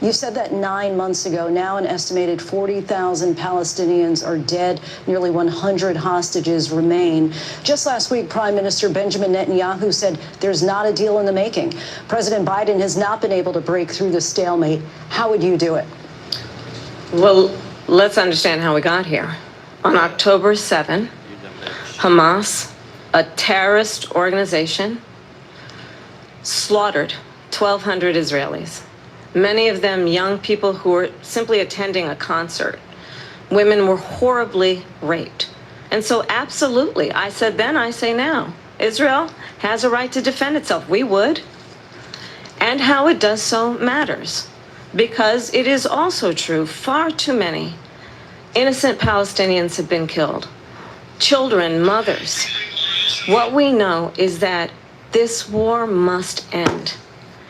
You said that 9 months ago. Now an estimated 40,000 Palestinians are dead. Nearly 100 hostages remain. Just last week, Prime Minister Benjamin Netanyahu said there's not a deal in the making. President Biden has not been able to break through the stalemate. How would you do it? Well, let's understand how we got here. On October 7, Hamas, a terrorist organization, slaughtered 1,200 Israelis. Many of them young people who were simply attending a concert. Women were horribly raped. And so absolutely, I said then, I say now, Israel has a right to defend itself. We would. And how it does so matters. Because it is also true, far too many innocent Palestinians have been killed. Children, mothers. What we know is that this war must end.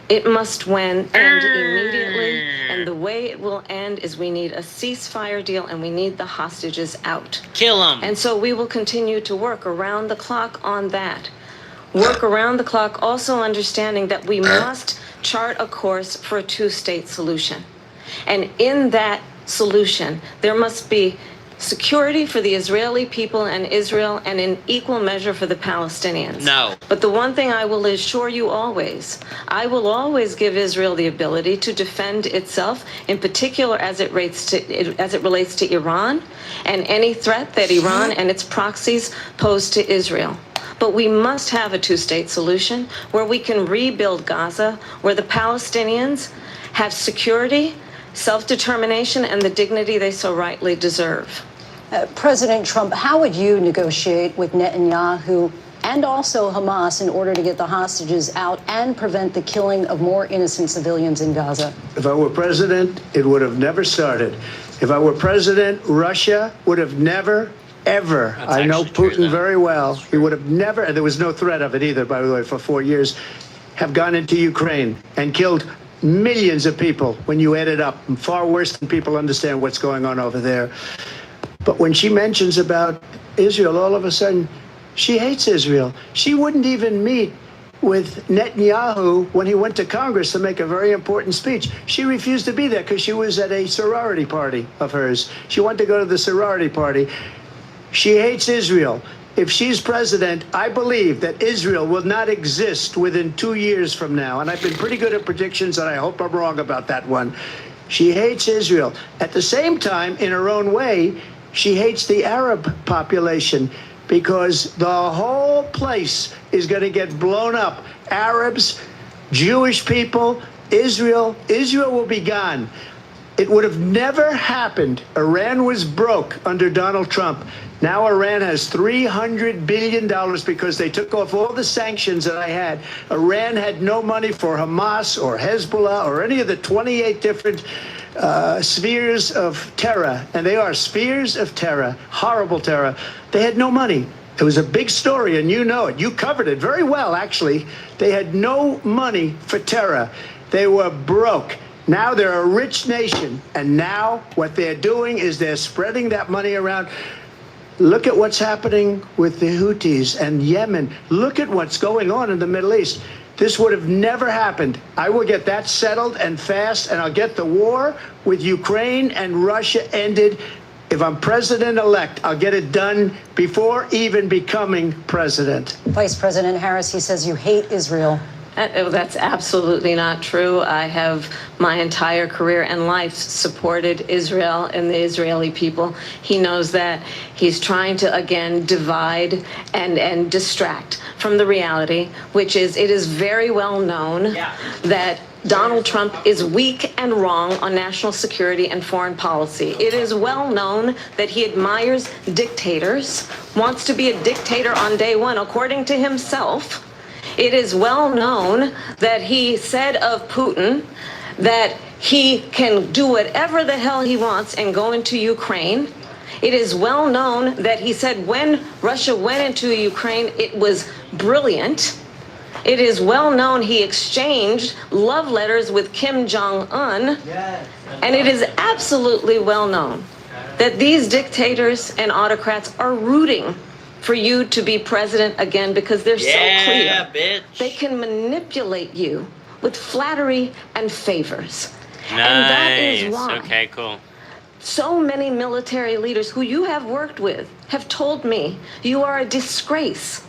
It must end immediately, and the way it will end is we need a ceasefire deal and we need the hostages out. Kill them. And so we will continue to work around the clock on that. Work around the clock, also understanding that we must chart a course for a two-state solution. And in that solution, there must be security for the Israeli people and Israel, and in equal measure for the Palestinians. No. But the one thing I will assure you always, I will always give Israel the ability to defend itself, in particular as it relates to Iran and any threat that Iran and its proxies pose to Israel. But we must have a two-state solution where we can rebuild Gaza, where the Palestinians have security, self-determination, and the dignity they so rightly deserve. President Trump, how would you negotiate with Netanyahu and also Hamas in order to get the hostages out and prevent the killing of more innocent civilians in Gaza? If I were president, it would have never started. If I were president, Russia would have never, ever, I know Putin very well, he would have never, and there was no threat of it either, by the way, for 4 years, have gone into Ukraine and killed millions of people when you add it up, and far worse than people understand what's going on over there. But when she mentions about Israel, all of a sudden, she hates Israel. She wouldn't even meet with Netanyahu when he went to Congress to make a very important speech. She refused to be there because she was at a sorority party of hers. She wanted to go to the sorority party. She hates Israel. If she's president, I believe that Israel will not exist within 2 years from now. And I've been pretty good at predictions, and I hope I'm wrong about that one. She hates Israel. At the same time, in her own way, she hates the Arab population because the whole place is going to get blown up. Arabs, Jewish people, Israel will be gone. It would have never happened. Iran was broke under Donald Trump. Now Iran has $300 billion because they took off all the sanctions that I had. Iran had no money for Hamas or Hezbollah or any of the 28 different spheres of terror. And they are spheres of terror, horrible terror. They had no money. It was a big story, and you know it. You covered it very well, actually. They had no money for terror. They were broke. Now they're a rich nation, and now what they're doing is they're spreading that money around. Look at what's happening with the Houthis and Yemen. Look at what's going on in the Middle East. This would have never happened. I will get that settled and fast, and I'll get the war with Ukraine and Russia ended. If I'm president-elect, I'll get it done before even becoming president. Vice President Harris, he says you hate Israel. That's absolutely not true. I have my entire career and life supported Israel and the Israeli people. He knows that. He's trying to, again, divide and distract from the reality, which is it is very well known that Donald Trump is weak and wrong on national security and foreign policy. It is well known that he admires dictators, wants to be a dictator on day one, according to himself. It is well known that he said of Putin that he can do whatever the hell he wants and go into Ukraine. It is well known that he said when Russia went into Ukraine, it was brilliant. It is well known he exchanged love letters with Kim Jong-un. And it is absolutely well known that these dictators and autocrats are rooting for you to be president again because they're so clear. Bitch. They can manipulate you with flattery and favors. And that is Nice. why Okay, cool. so many military leaders who you have worked with have told me you are a disgrace.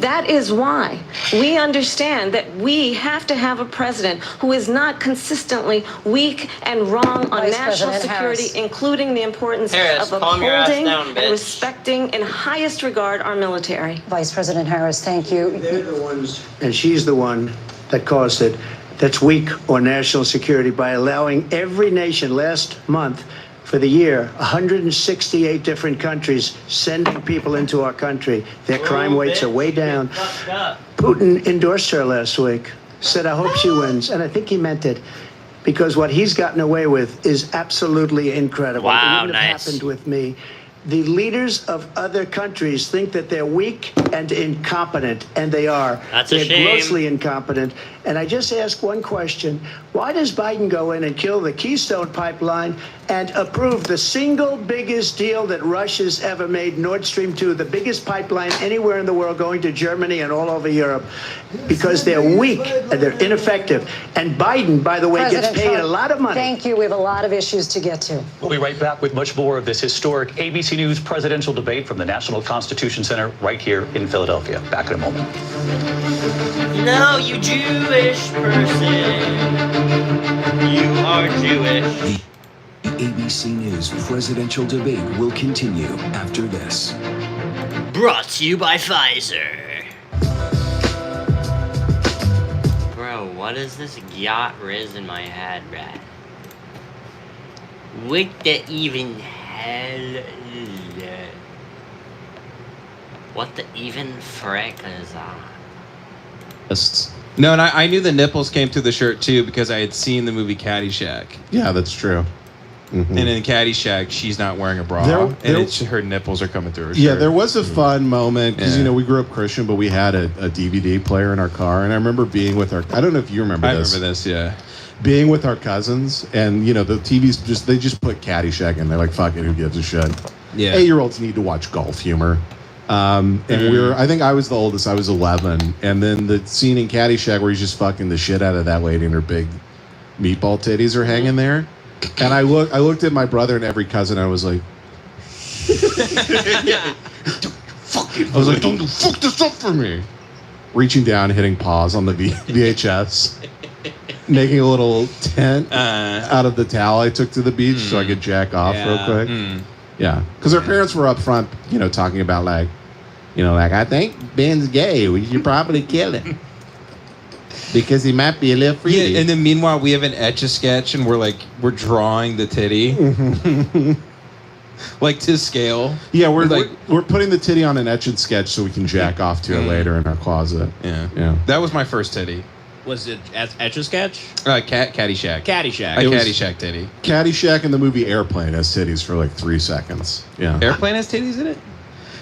That is why we understand that we have to have a president who is not consistently weak and wrong on Vice national President security, Harris. including the importance Harris, of calm your ass upholding down, and bitch. respecting in highest regard our military. Vice President Harris, thank you. They're the ones, and she's the one that caused it, that's weak on national security by allowing every nation last month for the year, 168 different countries sending people into our country. Their crime rates are way down. Putin endorsed her last week, said, I hope she wins. And I think he meant it, because what he's gotten away with is absolutely incredible. Wow, it wouldn't have nice. happened with me. The leaders of other countries think that they're weak and incompetent, and they are. That's a They're shame. grossly incompetent. And I just ask one question. Why does Biden go in and kill the Keystone Pipeline and approve the single biggest deal that Russia's ever made, Nord Stream 2, the biggest pipeline anywhere in the world going to Germany and all over Europe? Because they're weak and they're ineffective. And Biden, by the way, President gets paid Trump, a lot of money. Thank you. We have a lot of issues to get to. We'll be right back with much more of this historic ABC News presidential debate from the National Constitution Center right here in Philadelphia. Back in a moment. No, you Jewish person. You are Jewish. The ABC News presidential debate will continue after this. Brought to you by Pfizer. Bro, what is this yacht riz in my head, bruh? What the even hell is that? What the even frick is that? No, and I knew the nipples came through the shirt too because I had seen the movie Caddyshack. Yeah, that's true. And in Caddyshack, she's not wearing a bra, her nipples are coming through her shirt. Yeah, there was a fun moment because Yeah. we grew up Christian, but we had a DVD player in our car, and I remember being with our. I don't know if you remember I this. remember this, yeah. Being with our cousins, and the TVs they just put Caddyshack in. They're like, fuck it, who gives a shit? Yeah. 8-year-olds need to watch golf humor. And I think I was the oldest. I was 11, and then the scene in Caddyshack where he's just fucking the shit out of that lady, and her big meatball titties are hanging there. And I looked at my brother and every cousin. And I was like, I was like, don't fuck this up for me. Reaching down, hitting pause on the VHS, making a little tent out of the towel I took to the beach so I could jack off real quick. Yeah, because our parents were up front, talking about like I think Ben's gay. We should probably kill him because he might be a little freaky. Yeah, and then meanwhile we have an Etch-a-Sketch and we're drawing the titty. Like to scale. Yeah, we're putting the titty on an Etch-a-Sketch so we can jack off to it later in our closet. Yeah. That was my first titty. Was it Etch-a-Sketch? Caddyshack. Caddyshack. A Caddyshack titty. Caddyshack in the movie Airplane has titties for like 3 seconds. Yeah. Airplane has titties in it?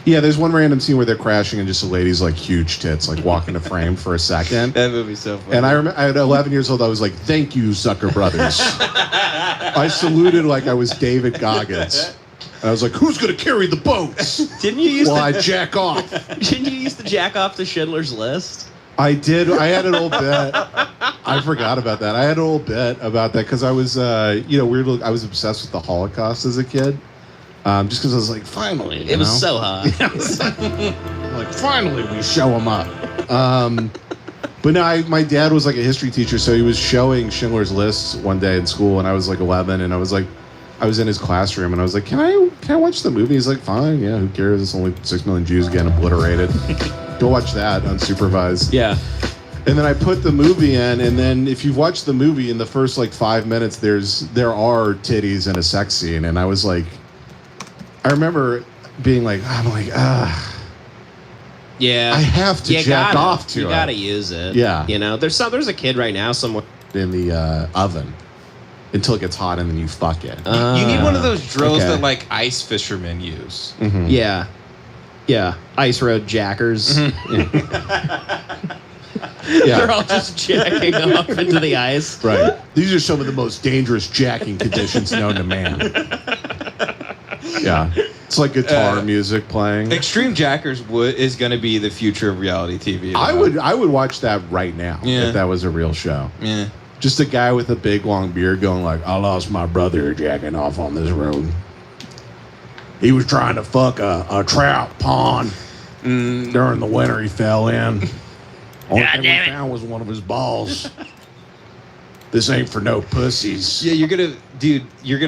Yeah, there's one random scene where they're crashing and just a lady's like huge tits like walk into frame for a second. That movie's so funny. And I remember at 11 years old, I was like, thank you, Zucker Brothers. I saluted like I was David Goggins. And I was like, who's going to carry the boats? Didn't you used While I jack off. Didn't you used to jack off to Schindler's List? I did. I had an old bit. I forgot about that. I had an old bit about that because I was, weirdly, I was obsessed with the Holocaust as a kid. Just because I was like, finally. It was so hot. Like, finally, we show them up. But no, my dad was like a history teacher, so he was showing Schindler's List one day in school, and I was like 11, and I was in his classroom, and I was like, can I watch the movie? He's like, fine, yeah, who cares? It's only 6 million Jews getting obliterated. Go watch that unsupervised. Yeah. And then I put the movie in, and then if you've watched the movie, in the first like 5 minutes, there are titties and a sex scene, and I was like, I remember being like, Yeah. I have to jack off to it. You gotta use it. Yeah. There's a kid right now somewhere in the oven until it gets hot, and then you fuck it. You need one of those drills okay. that like ice fishermen use. Mm-hmm. Yeah. Yeah. Ice road jackers. Yeah. They're all just jacking off into the ice. Right. These are some of the most dangerous jacking conditions known to man. Yeah. It's like guitar music playing. Extreme Jackers is going to be the future of reality TV. I would watch that right now if that was a real show. Yeah. Just a guy with a big long beard going like, I lost my brother jacking off on this road. He was trying to fuck a trout pond during the winter. He fell in. Only thing we found was one of his balls. This ain't for no pussies. Yeah, you're gonna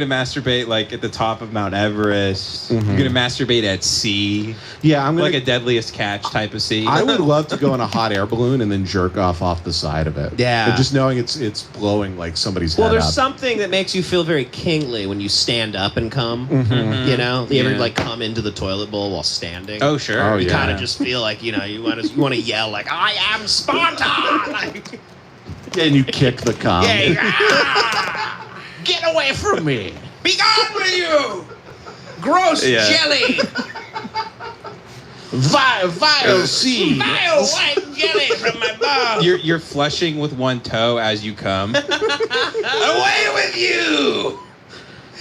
masturbate like at the top of Mount Everest. Mm-hmm. You're gonna masturbate at sea. Yeah, I'm gonna like a Deadliest Catch type of sea. I would love to go in a hot air balloon and then jerk off the side of it. Yeah. And just knowing it's blowing like somebody's Well, head there's up. something that makes you feel very kingly when you stand up and come. Mm-hmm. You know, you ever Yeah. like come into the toilet bowl while standing? Oh sure. Oh, You yeah. kind of just feel like you want to yell like I am Sparta. Like, And you kick the cum. get away from me! Be gone with you! Gross Yeah. jelly! Vile seed! Vile white jelly from my bum! You're flushing with one toe as you come. Away with you!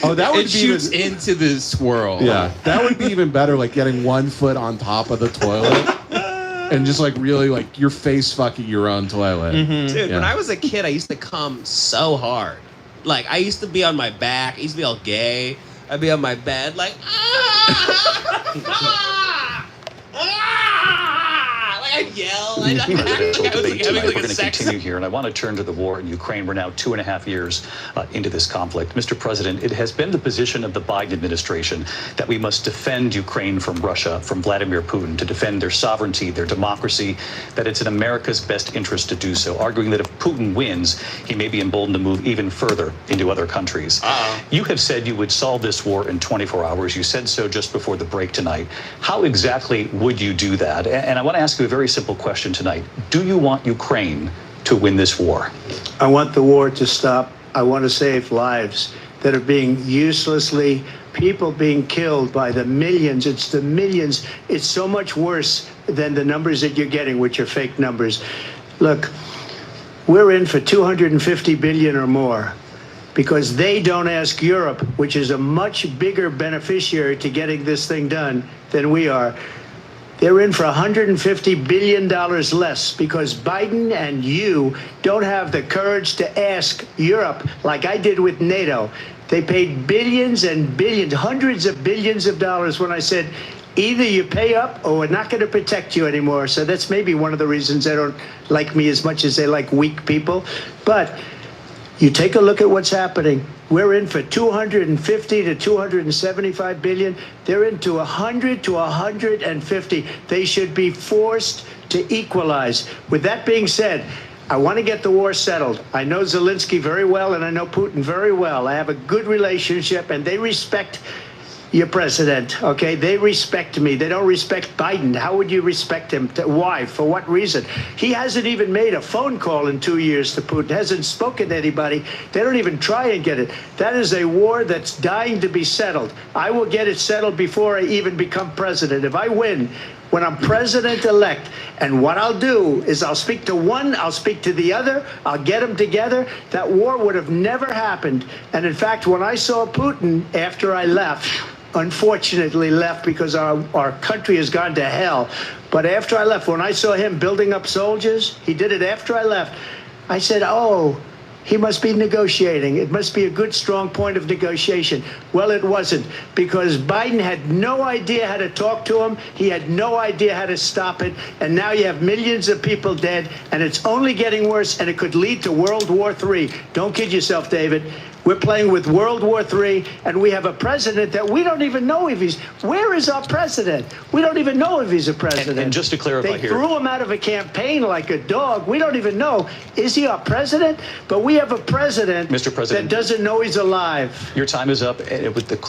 Oh, that would It be shoots even, into the swirl. yeah, that would be even better. Like getting 1 foot on top of the toilet and just like really like your face fucking your own toilet. Dude, when Yeah. I was a kid, I used to come so hard. Like, I used to be on my back. I used to be all gay. I'd be on my bed, like, like I'd yell. I'd act like I was like, having Tonight, like we're a going to sex. continue here, and I want to turn to the war in Ukraine. We're now 2.5 years into this conflict. Mr. President, it has been the position of the Biden administration that we must defend Ukraine from Russia, from Vladimir Putin, to defend their sovereignty, their democracy, that it's in America's best interest to do so, arguing that if Putin wins, he may be emboldened to move even further into other countries. You have said you would solve this war in 24 hours. You said so just before the break tonight. How exactly would you do that? And I want to ask you a very simple question tonight. Do you want Ukraine to win this war? I want the war to stop. I want to save lives that are being uselessly, people being killed by the millions. It's the millions. It's so much worse than the numbers that you're getting, which are fake numbers. Look, we're in for 250 billion or more because they don't ask Europe, which is a much bigger beneficiary to getting this thing done than we are. They're in for $150 billion less because Biden and you don't have the courage to ask Europe like I did with NATO. They paid billions and billions, hundreds of billions of dollars when I said, either you pay up or we're not going to protect you anymore. So that's maybe one of the reasons they don't like me as much as they like weak people. But you take a look at what's happening. We're in for 250 to 275 billion. They're into 100 to 150. They should be forced to equalize. With that being said, I want to get the war settled. I know Zelensky very well, and I know Putin very well. I have a good relationship, and they respect your president, okay? They respect me. They don't respect Biden. How would you respect him? Why? For what reason? He hasn't even made a phone call in 2 years to Putin, hasn't spoken to anybody. They don't even try and get it. That is a war that's dying to be settled. I will get it settled before I even become president. If I win, when I'm president-elect, and what I'll do is I'll speak to one, I'll speak to the other, I'll get them together. That war would have never happened. And in fact, when I saw Putin after I left, unfortunately left because our country has gone to hell. But after I left, when I saw him building up soldiers, he did it after I left, I said, oh, he must be negotiating. It must be a good, strong point of negotiation. Well, it wasn't, because Biden had no idea how to talk to him. He had no idea how to stop it. And now you have millions of people dead, and it's only getting worse, and it could lead to World War III. Don't kid yourself, David. We're playing with World War III, and we have a president that we don't even know if he's... Where is our president? We don't even know if he's a president. And just to clarify they here... threw him out of a campaign like a dog. We don't even know. Is he our president? But we have a president, Mr. President, that doesn't know he's alive. Your time is up.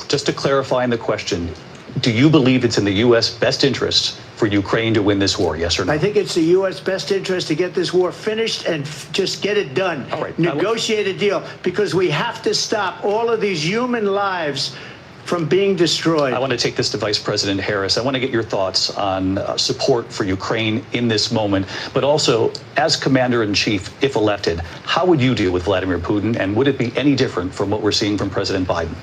Just to clarify in the question, do you believe it's in the U.S. best interest for Ukraine to win this war, yes or no? I think it's the U.S. best interest to get this war finished and just get it done. All right. Negotiate a deal, because we have to stop all of these human lives from being destroyed. I want to take this to Vice President Harris. I want to get your thoughts on support for Ukraine in this moment, but also as Commander-in-Chief, if elected, how would you deal with Vladimir Putin, and would it be any different from what we're seeing from President Biden?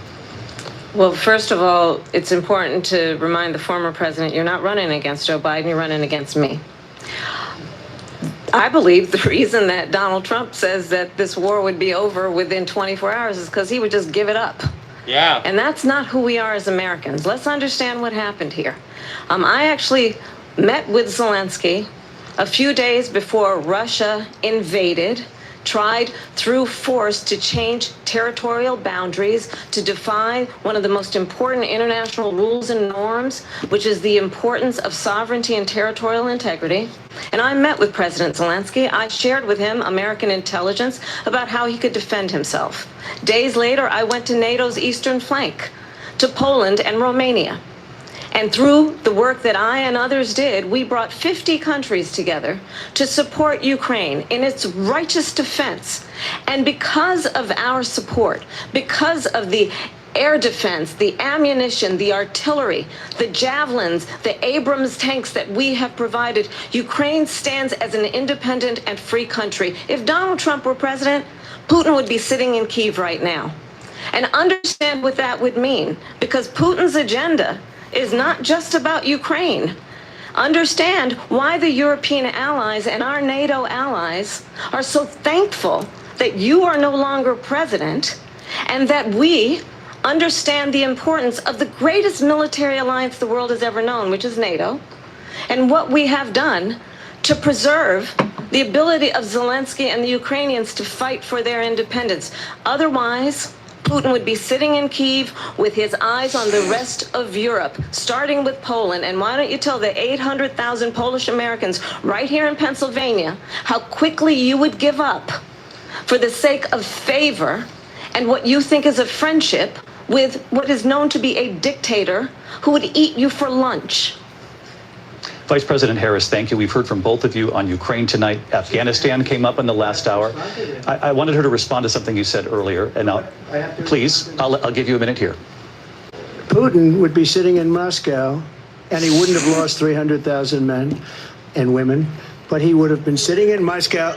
Well, first of all, it's important to remind the former president you're not running against Joe Biden, you're running against me. I believe the reason that Donald Trump says that this war would be over within 24 hours is because he would just give it up. Yeah. And that's not who we are as Americans. Let's understand what happened here. I actually met with Zelensky a few days before Russia invaded, tried through force to change territorial boundaries, to define one of the most important international rules and norms, which is the importance of sovereignty and territorial integrity. And I met with President Zelensky. I shared with him American intelligence about how he could defend himself. Days later, I went to NATO's eastern flank, to Poland and Romania. And through the work that I and others did, we brought 50 countries together to support Ukraine in its righteous defense. And because of our support, because of the air defense, the ammunition, the artillery, the javelins, the Abrams tanks that we have provided, Ukraine stands as an independent and free country. If Donald Trump were president, Putin would be sitting in Kyiv right now. And understand what that would mean, because Putin's agenda is not just about Ukraine. Understand why the European allies and our NATO allies are so thankful that you are no longer president, and that we understand the importance of the greatest military alliance the world has ever known, which is NATO, and what we have done to preserve the ability of Zelensky and the Ukrainians to fight for their independence. Otherwise, Putin would be sitting in Kyiv with his eyes on the rest of Europe, starting with Poland. And why don't you tell the 800,000 Polish Americans right here in Pennsylvania how quickly you would give up for the sake of favor and what you think is a friendship with what is known to be a dictator who would eat you for lunch. Vice President Harris, thank you. We've heard from both of you on Ukraine tonight. Afghanistan came up in the last hour. I wanted her to respond to something you said earlier, and I'll give you a minute here. Putin would be sitting in Moscow, and he wouldn't have lost 300,000 men and women, but he would have been sitting in Moscow